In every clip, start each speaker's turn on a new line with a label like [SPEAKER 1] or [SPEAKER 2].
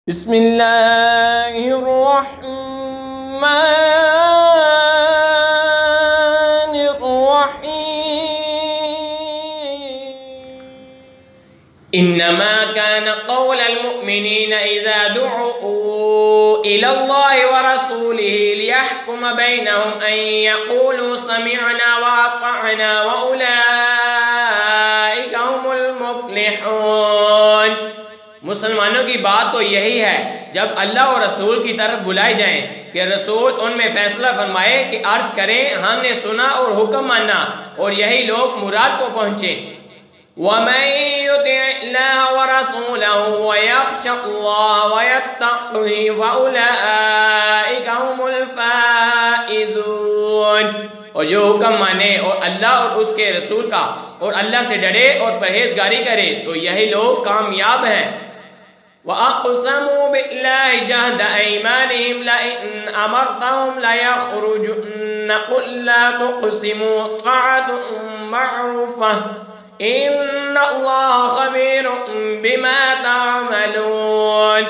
[SPEAKER 1] بسم اللہ الرحمن الرحیم انما كان قول المؤمنین اذا دعوا الى اللہ ورسوله ليحكم بینهم ان يقولوا سمعنا واطعنا واولئک هم المفلحون۔ مسلمانوں کی بات تو یہی ہے، جب اللہ اور رسول کی طرف بلائے جائیں کہ رسول ان میں فیصلہ فرمائے کہ عرض کریں ہم نے سنا اور حکم مانا، اور یہی لوگ مراد کو پہنچیں۔ وَمَن يُطِعِ اللَّهَ وَرَسُولَهُ وَيَخْشَ اللَّهَ وَيَتَّقْهِ فَأُولَئِكَ هُمُ الْفَائِزُونَ۔ اور جو حکم مانے اور اللہ اور اس کے رسول کا اور اللہ سے ڈرے اور پرہیزگاری کرے تو یہی لوگ کامیاب ہیں۔ وَأَقْسَمُوا بِاللَّهِ جَهْدَ أَيْمَانِهِمْ لَئِنْ أَمَرْتَهُمْ لَيَخْرُجُنَّ قُلْ لَا تُقْسِمُوا طَاعَةٌ مَّعْرُوفَةٌ إِنَّ اللَّهَ خَبِيرٌ بِمَا تَعْمَلُونَ۔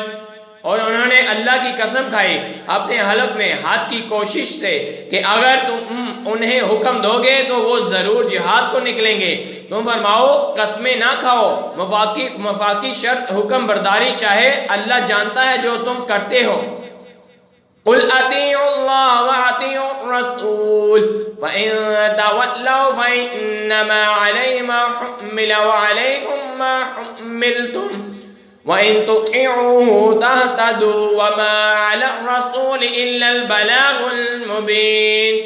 [SPEAKER 1] اور انہوں نے اللہ کی قسم کھائی اپنے حلف میں حد کی کوشش سے کہ اگر تم انہیں حکم دو گے تو وہ ضرور جہاد کو نکلیں گے۔ تم فرماؤ قسمیں نہ کھاؤ، مفاقی شرط حکم برداری چاہے اللہ جانتا ہے جو تم کرتے ہو۔ قُلْ أَطِيعُوا اللَّهَ وَأَطِيعُوا الرَّسُولَ فَإِن تَوَلَّوْا فَإِنَّمَا عَلَيْهِ مَا حُمِّلَ وَعَلَيْكُمْ مَا حُمِّلْتُمْ وَإِن تُطِيعُوهُ تَهْتَدُوا وَمَا عَلَى الرَّسُولِ إِلَّا الْبَلَاغُ الْمُبِينُ۔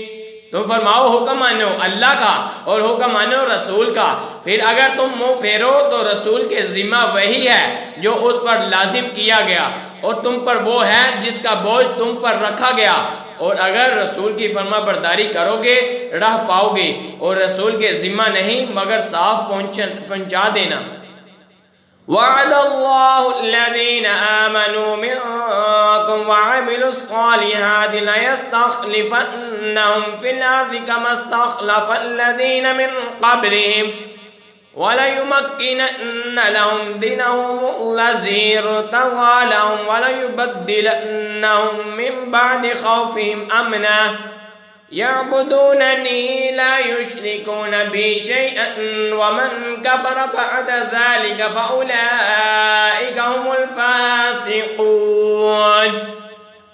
[SPEAKER 1] تم فرماؤ حکم مانو اللہ کا اور حکم مانو رسول کا، پھر اگر تم منہ پھیرو تو رسول کے ذمہ وہی ہے جو اس پر لازم کیا گیا، اور تم پر وہ ہے جس کا بوجھ تم پر رکھا گیا، اور اگر رسول کی فرما برداری کرو گے راہ پاؤ گے، اور رسول کے ذمہ نہیں مگر صاف پہنچا دینا۔ وعد اللہ الذین آمنوا منکم وعملوا الصالحات ليستخلفنهم في الأرض كما استخلف الذین من قبلهم وَلَيُمَكِّنَنَّ لَهُمْ دِينَهُمُ الَّذِي ارْتَضَىٰ لَهُمْ وَلَيُبَدِّلَنَّهُم مِّن بَعْدِ خَوْفِهِمْ أَمْنًا يَعْبُدُونَنِي لَا يُشْرِكُونَ بِي شَيْئًا وَمَن كَفَرَ بَعْدَ ذَلِكَ فَأُولَٰئِكَ هُمُ الْفَاسِقُونَ۔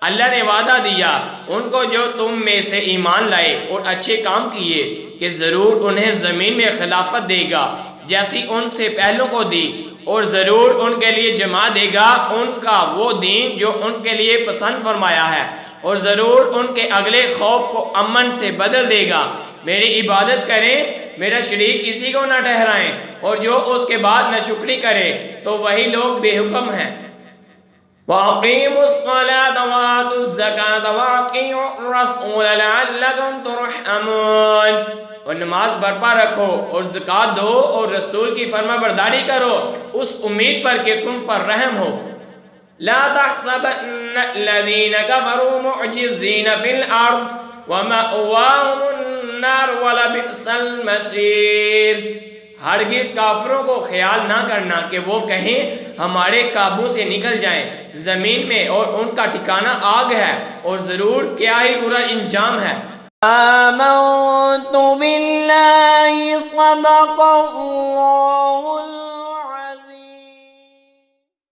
[SPEAKER 1] اللہ نے وعدہ دیا ان کو جو تم میں سے ایمان لائے اور اچھے کام کیے کہ ضرور انہیں زمین میں خلافت دے گا جیسی ان سے پہلوں کو دی، اور ضرور ان کے لیے جما دے گا ان کا وہ دین جو ان کے لیے پسند فرمایا ہے، اور ضرور ان کے اگلے خوف کو امن سے بدل دے گا۔ میری عبادت کریں، میرا شریک کسی کو نہ ٹھہرائیں، اور جو اس کے بعد ناشکری کرے تو وہی لوگ بے حکم ہیں۔ وَأَقِيمُوا الصَّلَاةَ وَآتُوا الزَّكَاةَ وَأَطِيعُوا الرَّسُولَ لَعَلَّكُمْ تُرْحَمُونَ۔ اور نماز برپا رکھو اور زکوٰۃ دو اور رسول کی فرما برداری کرو اس امید پر کہ تم پر رحم ہو۔ لَا تَحْسَبَنَّ الَّذِينَ كَفَرُوا مُعْجِزِينَ فِي الْأَرْضِ وَمَأْوَاهُمُ النَّارُ وَلَبِئْسَ الْمَصِيرُ۔ ہرگز کافروں کو خیال نہ کرنا کہ وہ کہیں ہمارے قابو سے نکل جائیں زمین میں، اور ان کا ٹھکانہ آگ ہے، اور ضرور کیا ہی برا انجام ہے۔ آمنت باللہ صدق اللہ